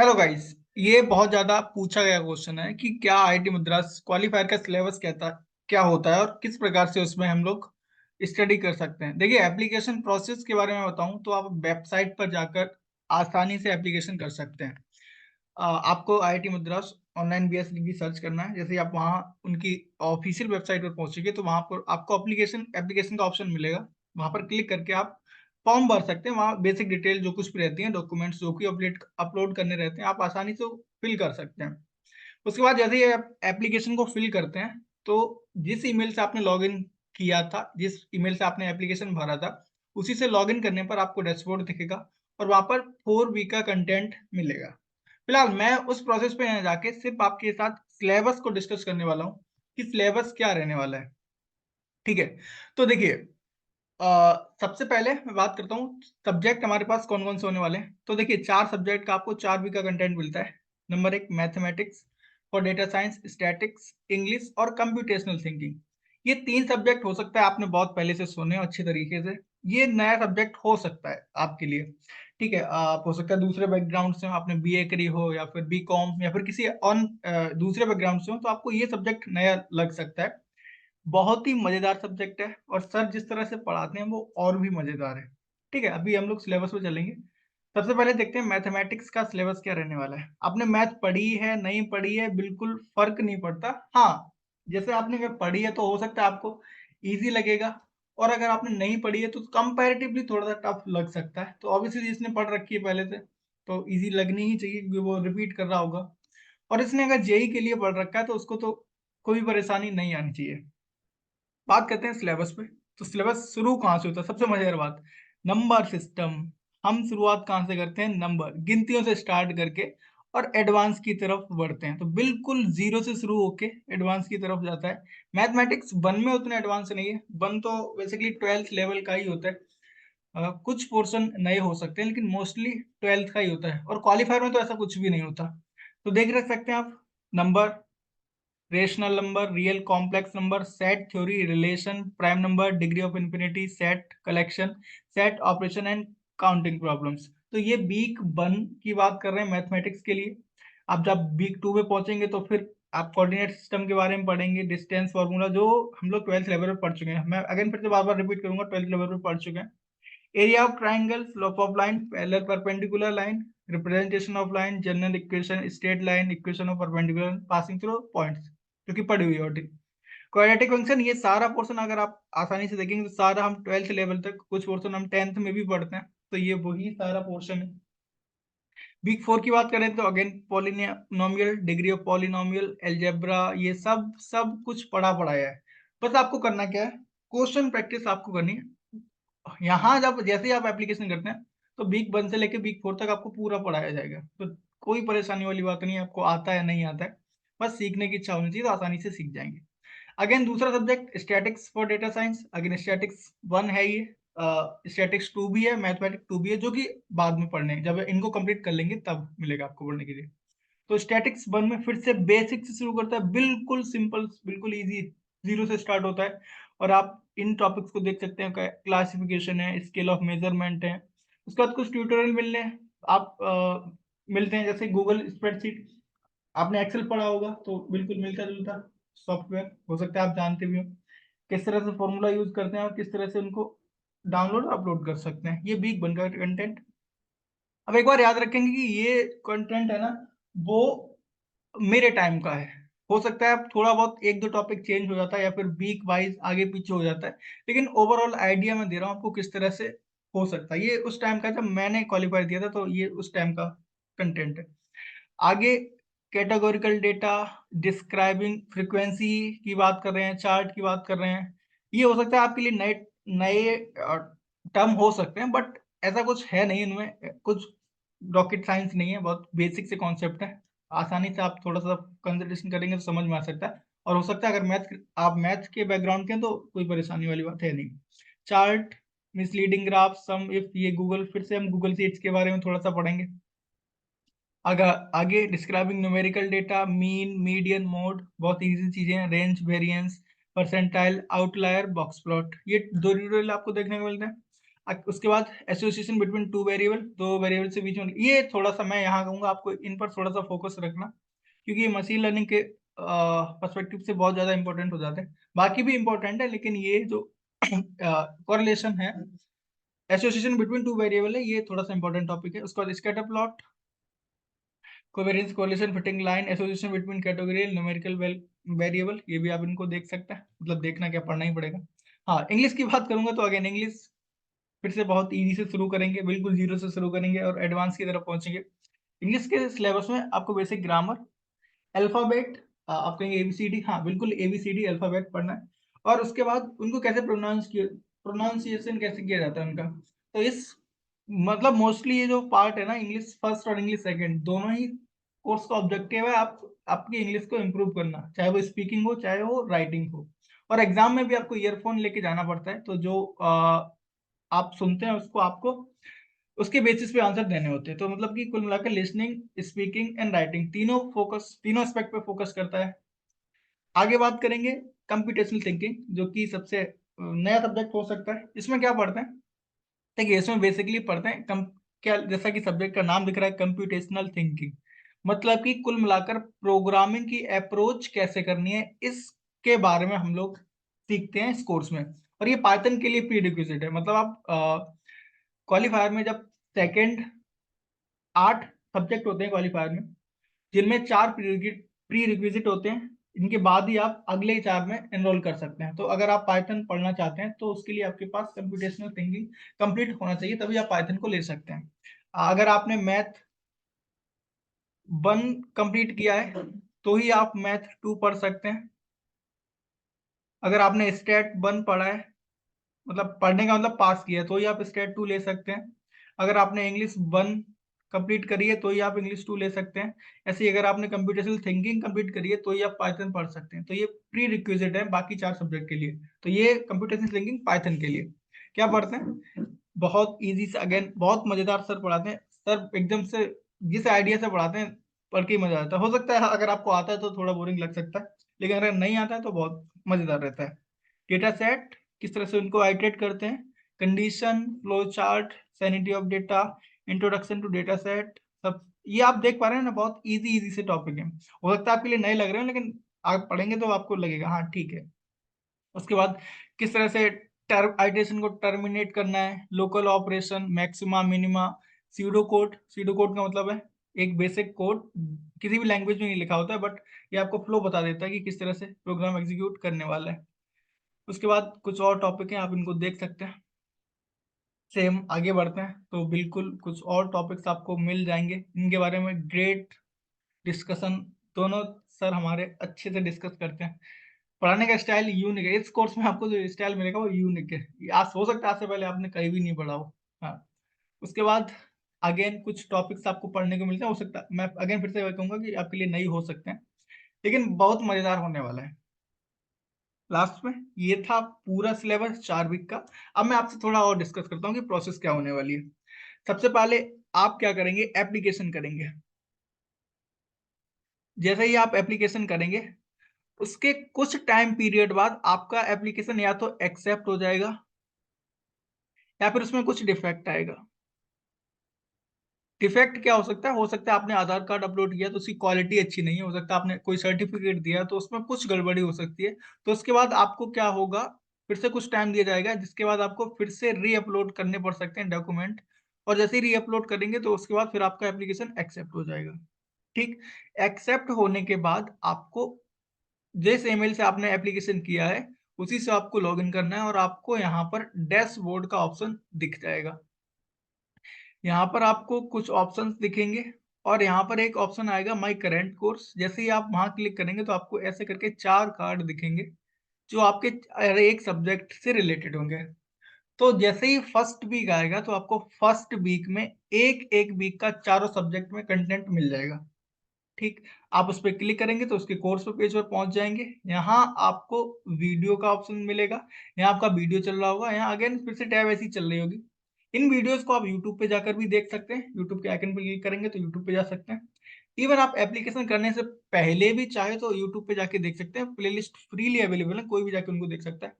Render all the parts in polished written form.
Hello guys. ये बहुत ज्यादा पूछा गया क्वेश्चन है कि क्या आईआईटी मद्रास क्वालिफायर का सिलेबस क्या होता है और किस प्रकार से उसमें हम लोग स्टडी कर सकते हैं। देखिए, एप्लीकेशन प्रोसेस के बारे में बताऊं तो आप वेबसाइट पर जाकर आसानी से एप्लीकेशन कर सकते हैं। आपको IIT Madras online BS degree search करना है। जैसे ही आप वहाँ उनकी ऑफिशियल वेबसाइट पर पहुंचेंगे तो वहां पर आपको एप्लीकेशन एप्लीकेशन का ऑप्शन मिलेगा। वहां पर क्लिक करके आप फॉर्म भर सकते हैं। वहाँ बेसिक डिटेल जो कुछ भी रहती है, डॉक्यूमेंट्स जो कि अपडेट अपलोड करने रहते हैं, आप आसानी से फिल कर सकते हैं। उसके बाद जैसे ही आप एप्लीकेशन को फिल करते हैं तो जिस ईमेल से आपने लॉगिन किया था, जिस ईमेल से आपने एप्लीकेशन भरा था, उसी से लॉगिन करने पर आपको डैशबोर्ड दिखेगा और वहां पर 4 वीक का कंटेंट मिलेगा। फिलहाल मैं उस प्रोसेस पे यहाँ जाके सिर्फ आपके साथ सिलेबस को डिस्कस करने वाला हूँ कि सिलेबस क्या रहने वाला है। ठीक है। तो देखिए, सबसे पहले मैं बात करता हूँ सब्जेक्ट हमारे पास कौन कौन से होने वाले हैं। तो देखिए, 4 सब्जेक्ट का आपको 4 वीक का कंटेंट मिलता है। नंबर 1 मैथमेटिक्स, और डेटा साइंस, स्टैटिक्स, इंग्लिश और कंप्यूटेशनल थिंकिंग। ये 3 सब्जेक्ट हो सकता है आपने बहुत पहले से सुने हो अच्छे तरीके से। ये नया सब्जेक्ट हो सकता है आपके लिए। ठीक है, आप हो सकता है दूसरे बैकग्राउंड से हो, आपने बीए करी हो या फिर बीकॉम या फिर किसी दूसरे बैकग्राउंड से हो, तो आपको ये सब्जेक्ट नया लग सकता है। बहुत ही मजेदार सब्जेक्ट है और सर जिस तरह से पढ़ाते हैं वो और भी मजेदार है। ठीक है, अभी हम लोग सिलेबस पे चलेंगे। सबसे पहले देखते हैं मैथमेटिक्स का सिलेबस क्या रहने वाला है। आपने मैथ पढ़ी है नहीं पढ़ी है बिल्कुल फर्क नहीं पड़ता। हाँ, जैसे आपने अगर पढ़ी है तो हो सकता है आपको इजी लगेगा, और अगर आपने नहीं पढ़ी है तो कंपैरेटिवली थोड़ा सा टफ लग सकता है। तो ऑब्वियसली जिसने पढ़ रखी है पहले से तो इजी लगनी ही चाहिए, क्योंकि वो रिपीट कर रहा होगा। और इसने अगर जेई के लिए पढ़ रखा है तो उसको तो कोई परेशानी नहीं आनी चाहिए। बात करते हैं सिलेबस पे। तो सिलेबस शुरू कहाँ से होता है? सबसे मजेदार बात, नंबर सिस्टम। हम शुरुआत कहाँ से करते हैं? नंबर गिनतियों से स्टार्ट करके और एडवांस की तरफ बढ़ते हैं। तो बिल्कुल जीरो से शुरू होके एडवांस की तरफ जाता है। मैथमेटिक्स वन में उतना एडवांस नहीं है, वन तो बेसिकली 12th लेवल का ही होता है। कुछ पोर्शन नए हो सकते हैं लेकिन मोस्टली 12th का ही होता है, और क्वालिफायर में तो ऐसा कुछ भी नहीं होता। तो देख रख सकते हैं आप, number, rational number, real complex number, set theory, relation, prime number, degree of infinity, set collection, set operation and counting problems. तो ये वीक वन की बात कर रहे हैं मैथमेटिक्स के लिए। आप जब वीक टू में पहुंचेंगे तो फिर आप कोऑर्डिनेट सिस्टम के बारे में पढ़ेंगे, डिस्टेंस फार्मूला जो हम लोग 12th लेवल पर पढ़ चुके हैं। मैं अगेन फिर से बार बार रिपीट करूंगा, 12th लेवल पर पढ़ चुके हैं। Area of triangle, slope of line, parallel perpendicular line, representation of line, general equation, straight line, equation of perpendicular passing through points, जो कि पढ़ी हुई है ऑलरेडी। क्वाड्रेटिक फंक्शन, ये सारा पोर्शन अगर आप आसानी से देखेंगे तो सारा हम 12th लेवल तक, कुछ पोर्शन हम 10th में भी पढ़ते हैं, तो ये वही सारा पोर्शन है। वीक फोर की बात करें तो again polynomial, degree of polynomial, algebra, ये सब सब कुछ पढ़ा पढ़ाया है। बस आपको करना क्या है? क्वेश्चन प्रैक्टिस आपको करनी है। यहाँ जब जैसे ही आप एप्लीकेशन करते हैं तो वीक वन से लेके वीक फोर तक आपको पूरा पढ़ाया जाएगा। तो कोई परेशानी वाली बात नहीं है, आपको आता है नहीं आता है, बस सीखने की इच्छा होनी चाहिए तो आसानी से सीख जाएंगे। अगेन दूसरा subject statics for data science. Again statics one है ये, स्टैटिक्स टू भी है, मैथमेटिक्स टू भी है, जो कि बाद में पढ़ने जब इनको कंप्लीट कर लेंगे तब मिलेगा आपको पढ़ने के लिए। तो स्टैटिक्स वन में फिर से बेसिक से शुरू करता है, बिल्कुल सिंपल बिल्कुल इजी, जीरो से स्टार्ट होता है। और आप इन टॉपिक्स को देख सकते हैं, क्लासिफिकेशन है, स्केल ऑफ मेजरमेंट है। उसके बाद कुछ ट्यूटोरियल मिलने हैं, आप मिलते हैं जैसे गूगल स्प्रेडशीट। आपने एक्सेल पढ़ा होगा तो बिल्कुल मिलता जुलता सॉफ्टवेयर हो सकता है आप जानते भी हो किस तरह से फॉर्मूला यूज करते हैं और किस तरह से उनको डाउनलोड अपलोड कर सकते हैं। ये वीक वन का कंटेंट। अब एक बार याद रखेंगे कि ये कंटेंट है ना, वो मेरे टाइम का है। हो सकता है अब थोड़ा बहुत एक दो टॉपिक चेंज हो जाता है या फिर वीक वाइज आगे पीछे हो जाता है, लेकिन ओवरऑल आइडिया मैं दे रहा हूँ आपको किस तरह से हो सकता है। ये उस टाइम का, जब मैंने क्वालिफाई दिया था तो ये उस टाइम का कंटेंट है। आगे कैटेगोरिकल डेटा, डिस्क्राइबिंग फ्रीक्वेंसी की बात कर रहे हैं, चार्ट की बात कर रहे हैं। ये हो सकता है आपके लिए नए नए टर्म हो सकते हैं, बट ऐसा कुछ है नहीं इनमें, कुछ रॉकेट साइंस नहीं है, बहुत बेसिक से कॉन्सेप्ट है। आसानी से आप थोड़ा सा कंसल्टेशन करेंगे तो समझ में आ सकता है। और हो सकता है अगर मैथ के बैकग्राउंड के हैं तो कोई परेशानी वाली बात है नहीं। Chart, misleading graph, sum if, ये गूगल, फिर से हम गूगल शीट्स के बारे में थोड़ा सा पढ़ेंगे। आगे आगे describing numerical data, mean, median, mode, बहुत इजी चीजें हैं, range, variance, percentile, outlier, box plot, ये दो ट्यूटोरियल आपको देखने को मिलते हैं। उसके बाद एसोसिएशन बिटवीन टू वेरिएबल, दो वेरिएबल से बीच में, ये थोड़ा सा मैं यहाँ कहूंगा आपको इन पर थोड़ा सा फोकस रखना, क्योंकि ये मशीन लर्निंग के पर्सपेक्टिव से बहुत ज्यादा इंपॉर्टेंट हो जाते हैं। बाकी भी इंपॉर्टेंट है, लेकिन ये जो कोरिलेशन है, एसोसिएशन बिटवीन टू वेरिएबल है, ये थोड़ा सा इंपॉर्टेंट टॉपिक है। उसके बाद scatter plot, covariance, correlation, fitting line, association between category, numerical variable, ये भी आप इनको देख सकते हैं, मतलब देखना क्या, पढ़ना ही पड़ेगा। हाँ, इंग्लिश की बात करूंगा तो अगेन इंग्लिश फिर से बहुत इजी से शुरू करेंगे, बिल्कुल जीरो से शुरू करेंगे और एडवांस की तरफ पहुंचेंगे। इंग्लिश के सिलेबस में आपको बेसिक ग्रामर, अल्फाबेट, आप कहेंगे एबीसीडी, हाँ बिल्कुल एबीसीडी अल्फाबेट पढ़ना है। और उसके बाद उनको कैसे प्रोनाउंसिएशन कैसे किया जाता है उनका। तो इस मतलब मोस्टली ये जो पार्ट है ना, इंग्लिश फर्स्ट और इंग्लिश सेकंड, दोनों ही कोर्स का ऑब्जेक्टिव है आप आपकी इंग्लिश को इम्प्रूव करना, चाहे वो स्पीकिंग हो चाहे वो राइटिंग हो। और एग्जाम में भी आपको ईयरफोन लेके जाना पड़ता है, तो जो आप सुनते हैं उसको आपको उसके बेसिस पे आंसर देने होते हैं। तो मतलब कि कुल मिलाकर लिसनिंग, स्पीकिंग एंड राइटिंग तीनों एस्पेक्ट पे फोकस करता है। आगे बात करेंगे कंप्यूटेशनल थिंकिंग, जो कि सबसे नया सब्जेक्ट हो सकता है। इसमें क्या पढ़ते हैं, देखिए इसमें बेसिकली पढ़ते हैं क्या, जैसा कि सब्जेक्ट का नाम दिख रहा है कंप्यूटेशनल थिंकिंग, मतलब कि कुल मिलाकर प्रोग्रामिंग की अप्रोच कैसे करनी है, इसके बारे में हम लोग सीखते हैं इस कोर्स में। और ये पाइथन के लिए प्री रिक्विजिट है, मतलब आप क्वालिफायर में जब सेकंड 8 सब्जेक्ट होते हैं क्वालिफायर में, जिनमें 4 प्री रिक्विजिट होते हैं, इनके बाद ही आप अगले 4 में एनरोल कर सकते हैं। तो अगर आप पाइथन पढ़ना चाहते हैं तो उसके लिए आपके पास कंप्यूटेशनल थिंकिंग कंप्लीट होना चाहिए, तभी आप पाइथन को ले सकते हैं। अगर आपने मैथ 1 कंप्लीट किया है तो ही आप मैथ 2 पढ़ सकते हैं। अगर आपने स्टेट 1 पढ़ा है, मतलब पढ़ने का मतलब पास किया है, तो ही आप स्टेट 2 ले सकते हैं। अगर आपने इंग्लिश 1 कंप्लीट करी है तो ही आप इंग्लिश 2 ले सकते हैं। ऐसे ही अगर आपने कंप्यूटेशनल थिंकिंग कंप्लीट करी है तो ही आप पाइथन पढ़ सकते हैं। तो ये प्री रिक्विजिट है बाकी 4 सब्जेक्ट के लिए। तो ये कंप्यूटेशनल थिंकिंग पाइथन के लिए क्या पढ़ते हैं, बहुत इजी से, अगेन बहुत मजेदार सर पढ़ाते हैं। सर एकदम से जिस आइडिया से पढ़ाते हैं, पढ़ के ही मजा आता है। हो सकता है अगर आपको आता है तो थोड़ा बोरिंग लग सकता है, लेकिन अगर नहीं आता है तो बहुत मजेदार रहता है। डेटा सेट किस तरह से उनको आइटरेट करते हैं, condition, flow chart, sanity of data, introduction to data set, सब ये आप देख पा रहे हैं ना, बहुत इजी इजी से टॉपिक है। हो सकता है आपके लिए नए लग रहे हो, लेकिन आप पढ़ेंगे तो आपको लगेगा हाँ ठीक है। उसके बाद किस तरह से आइटरेशन को टर्मिनेट करना है, local operation, maxima minima, SIDO code का मतलब है एक बेसिक कोड, किसी भी लैंग्वेज में नहीं लिखा होता है, बट ये आपको फ्लो बता देता है कि किस तरह से प्रोग्राम एग्जीक्यूट करने वाला है। उसके बाद कुछ और टॉपिक हैं, आप इनको देख सकते हैं। सेम आगे बढ़ते हैं तो बिल्कुल कुछ और टॉपिक्स आपको मिल जाएंगे, इनके बारे में ग्रेट डिस्कशन दोनों सर हमारे अच्छे से डिस्कस करते हैं। पढ़ाने का स्टाइल यूनिक है, इस कोर्स में आपको जो स्टाइल मिलेगा वो यूनिक है, आज हो सकता है आज से पहले आपने कहीं भी नहीं पढ़ा हो। हाँ, उसके बाद अगेन कुछ टॉपिक्स आपको पढ़ने को मिलते हैं, हो सकता है मैं अगेन फिर से कहूंगा कि आपके लिए नहीं हो सकते हैं, लेकिन बहुत मजेदार होने वाला है। लास्ट में ये था पूरा सिलेबस 4 वीक का। अब मैं आपसे थोड़ा और डिस्कस करता हूँ कि प्रोसेस क्या होने वाली है। सबसे पहले आप क्या करेंगे, एप्लीकेशन करेंगे। जैसे ही आप एप्लीकेशन करेंगे, उसके कुछ टाइम पीरियड बाद आपका एप्लीकेशन या तो एक्सेप्ट हो जाएगा या फिर उसमें कुछ डिफेक्ट आएगा। डिफेक्ट क्या हो सकता है आपने आधार कार्ड अपलोड किया तो उसकी क्वालिटी अच्छी नहीं है, हो सकता है आपने कोई सर्टिफिकेट दिया तो उसमें कुछ गड़बड़ी हो सकती है। तो उसके बाद आपको क्या होगा, फिर से कुछ टाइम दिया जाएगा, जिसके बाद आपको फिर से री अपलोड करने पड़ सकते हैं डॉक्यूमेंट। और जैसे ही री अपलोड करेंगे तो उसके बाद फिर आपका एप्लीकेशन एक्सेप्ट हो जाएगा। ठीक, एक्सेप्ट होने के बाद आपको जिस ईमेल से आपने एप्लीकेशन किया है उसी से आपको लॉगिन करना है, और आपको यहाँ पर डैशबोर्ड का ऑप्शन दिख जाएगा। यहाँ पर आपको कुछ ऑप्शंस दिखेंगे और यहाँ पर एक ऑप्शन आएगा माय करंट कोर्स। जैसे ही आप वहां क्लिक करेंगे तो आपको ऐसे करके 4 कार्ड दिखेंगे जो आपके हर एक सब्जेक्ट से रिलेटेड होंगे। तो जैसे ही फर्स्ट वीक आएगा तो आपको फर्स्ट वीक में एक एक वीक का चारों सब्जेक्ट में कंटेंट मिल जाएगा। ठीक, आप उस पर क्लिक करेंगे तो उसके कोर्स पे पेज पर पहुंच जाएंगे। यहाँ आपको वीडियो का ऑप्शन मिलेगा, यहाँ आपका वीडियो चल रहा होगा, यहाँ अगेन फिर से टैब ऐसी चल रही होगी। इन वीडियोस को आप यूट्यूब पे जाकर भी देख सकते हैं, यूट्यूब के आइकन पे क्लिक करेंगे तो यूट्यूब पे जा सकते हैं। इवन आप एप्लीकेशन करने से पहले भी चाहे तो यूट्यूब पे जाके देख सकते हैं, प्लेलिस्ट फ्रीली अवेलेबल है, कोई भी जाके उनको देख सकता है।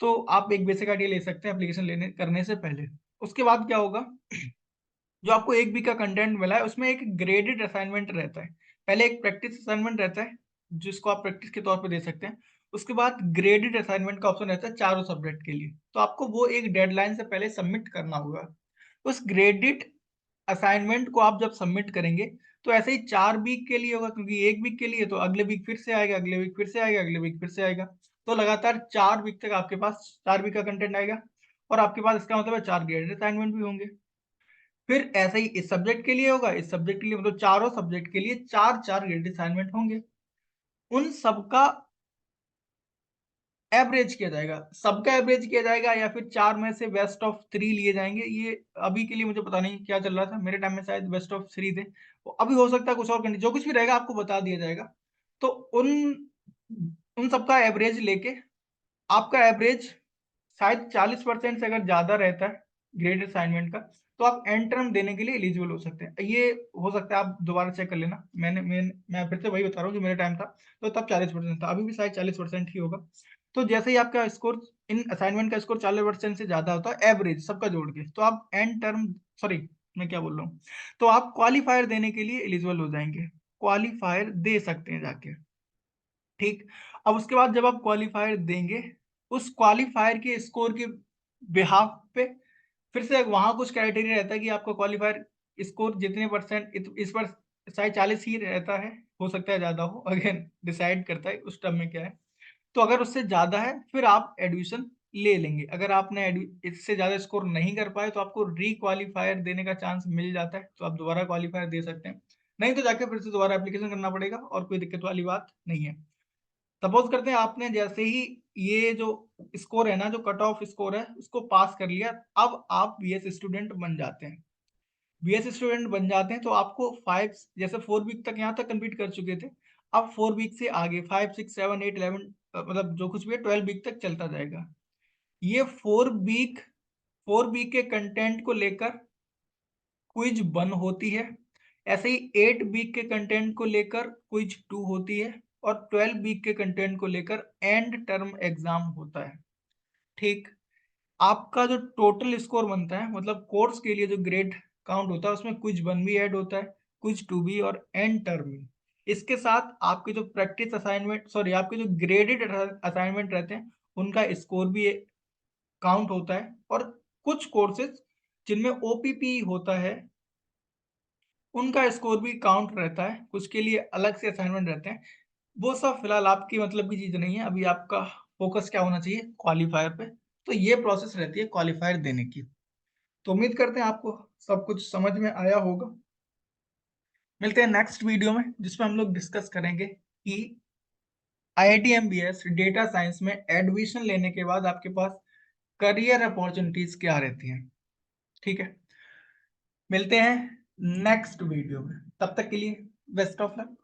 तो आप एक बेसिक आइडिया ले सकते हैं एप्लीकेशन लेने करने से पहले। उसके बाद क्या होगा, जो आपको 1 वीक का कंटेंट मिला है उसमें एक ग्रेडेड असाइनमेंट रहता है। पहले एक प्रैक्टिस असाइनमेंट रहता है जिसको आप प्रैक्टिस के तौर पे दे सकते हैं। उसके बाद ग्रेडेड असाइनमेंट का ऑप्शन रहता है चारों सब्जेक्ट के लिए, तो आपको वो एक डेडलाइन से पहले सबमिट करना होगा। उस ग्रेडेड असाइनमेंट को आप जब सबमिट करेंगे तो ऐसे ही 4 वीक के लिए होगा, क्योंकि 1 वीक के लिए तो अगले वीक फिर से आएगा, अगले वीक फिर से आएगा, अगले वीक फिर से आएगा। तो लगातार 4 वीक तक आपके पास 4 वीक का कंटेंट आएगा, और आपके पास इसका मतलब है 4 ग्रेडेड असाइनमेंट भी होंगे। फिर ऐसे ही इस सब्जेक्ट के लिए होगा, इस सब्जेक्ट के लिए मतलब चारों सब्जेक्ट के लिए 4 4 ग्रेडेड असाइनमेंट होंगे। उन सबका एवरेज किया जाएगा, सबका एवरेज किया जाएगा, या फिर 4 में से बेस्ट ऑफ 3 लिए जाएंगे। ये अभी के लिए मुझे पता नहीं क्या चल रहा था, मेरे टाइम में शायद बेस्ट ऑफ 3 थे। तो अभी हो सकता है कुछ और कंडीशन, जो कुछ भी रहेगा आपको बता दिया जाएगा। तो उन उन सबका एवरेज लेके आपका एवरेज शायद 40% से अगर ज्यादा रहता है ग्रेड असाइनमेंट का, तो आप एंड टर्म देने के लिए एलिजिबल हो सकते हैं। ये हो सकता है, आप दोबारा चेक कर लेना। मैं फिर से वही बता रहा हूँ, जो मेरे टाइम था तो तब 40% था, अभी भी शायद 40% ही होगा। तो जैसे ही आपका स्कोर, इन असाइनमेंट का स्कोर 40% से ज्यादा होता है एवरेज सबका जोड़ के, तो आप एंड टर्म, सॉरी मैं क्या बोल रहा हूँ, तो आप क्वालिफायर देने के लिए एलिजिबल हो जाएंगे, क्वालिफायर दे सकते हैं जाके। ठीक। अब उसके बाद जब आप क्वालिफायर देंगे, उस क्वालिफायर के स्कोर के बिहाफ पे फिर से वहां कुछ क्राइटेरिया रहता है कि आपका क्वालिफायर स्कोर जितने परसेंट, इस पर शायद 40 ही रहता है, हो सकता है ज्यादा हो, अगेन डिसाइड करता है उस टर्म में क्या है। तो अगर उससे ज्यादा है फिर आप एडमिशन ले लेंगे। अगर आपने इससे ज्यादा स्कोर नहीं कर पाए तो आपको रीक्वालिफायर देने का चांस मिल जाता है, तो आप दोबारा क्वालिफायर दे सकते हैं। नहीं तो जाके फिर से दोबारा एप्लीकेशन करना पड़ेगा, और कोई दिक्कत वाली बात नहीं है। सपोज करते हैं आपने जैसे ही ये जो स्कोर है ना, जो कट ऑफ स्कोर है, उसको पास कर लिया, अब आप बीएस स्टूडेंट बन जाते हैं। बीएस स्टूडेंट बन जाते हैं तो आपको 5, जैसे 4 वीक तक यहाँ तक कंप्लीट कर चुके थे, अब 4 वीक से आगे 5 6 7 8 11, मतलब जो कुछ भी है 12 वीक तक चलता जाएगा। ये 4 वीक के कंटेंट को लेकर क्विज 1 होती है, ऐसे ही 8 वीक के कंटेंट को लेकर क्विज 2 होती है, और 12 वीक के कंटेंट को लेकर एंड टर्म एग्जाम होता है। ठीक। आपका जो टोटल स्कोर बनता है, मतलब कोर्स के लिए जो ग्रेड काउंट होता है, उसमें क्विज 1 भी ऐड होता है, क्विज 2 भी, और एंड टर्म भी। इसके साथ आपके जो प्रैक्टिस असाइनमेंट, सॉरी आपके जो ग्रेडेड असाइनमेंट रहते हैं, उनका स्कोर भी काउंट होता है। और कुछ कोर्सेज जिनमें ओपीपी होता है, उनका स्कोर भी काउंट रहता है, कुछ के लिए अलग से असाइनमेंट रहते हैं। वो सब फिलहाल आपकी मतलब की चीज नहीं है, अभी आपका फोकस क्या होना चाहिए, क्वालिफायर पे। तो ये प्रोसेस रहती है क्वालिफायर देने की। तो उम्मीद करते हैं आपको सब कुछ समझ में आया होगा। मिलते हैं नेक्स्ट वीडियो में, जिसमें हम लोग डिस्कस करेंगे कि आईआईटी एमबीएस डेटा साइंस में एडमिशन लेने के बाद आपके पास करियर अपॉर्चुनिटीज क्या रहती हैं। ठीक है, मिलते हैं नेक्स्ट वीडियो में, तब तक के लिए बेस्ट ऑफ लक।